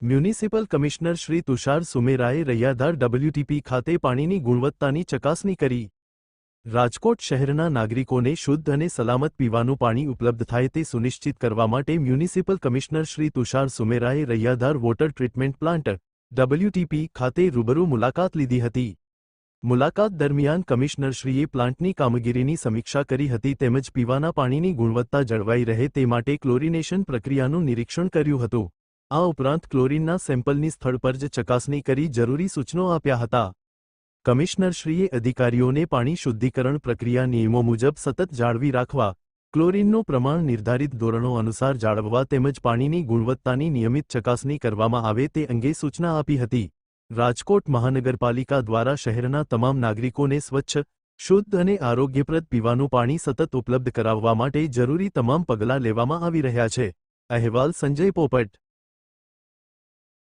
Municipal commissioner Shri Tushar સુમેરાએ Raiyadhar WTP ખાતે પાણીની ગુણવત્તાની ચકાસણી કરી. રાજકોટ શહેરના નાગરિકોને શુદ્ધ અને સલામત પીવાનું પાણી ઉપલબ્ધ થાય તે સુનિશ્ચિત કરવા માટે મ્યુનિસિપલ કમિશનર શ્રી તુષાર સુમેરાએ Raiyadhar water treatment plant WTP ખાતે રૂબરૂ મુલાકાત લીધી હતી. મુલાકાત દરમિયાન કમિશનરશ્રીએ પ્લાન્ટની કામગીરીની સમીક્ષા કરી હતી તેમજ પીવાના પાણીની ગુણવત્તા જળવાઈ રહે તે માટે ક્લોરિનેશન પ્રક્રિયાનું નિરીક્ષણ કર્યું હતું. આ ઉપરાંત ક્લોરીનના સેમ્પલની સ્થળ પર જ ચકાસણી કરી જરૂરી સૂચનો આપ્યા હતા. કમિશનરશ્રીએ અધિકારીઓને પાણી શુદ્ધિકરણ પ્રક્રિયા નિયમો મુજબ સતત જાળવી રાખવા, ક્લોરીનનું પ્રમાણ નિર્ધારિત ધોરણો અનુસાર જાળવવા તેમજ પાણીની ગુણવત્તાની નિયમિત ચકાસણી કરવામાં આવે તે અંગે સૂચના આપી હતી. રાજકોટ મહાનગરપાલિકા દ્વારા શહેરના તમામ નાગરિકોને સ્વચ્છ, શુદ્ધ અને આરોગ્યપ્રદ પીવાનું પાણી સતત ઉપલબ્ધ કરાવવા માટે જરૂરી તમામ પગલાં લેવામાં આવી રહ્યા છે. અહેવાલ સંજય પોપટ.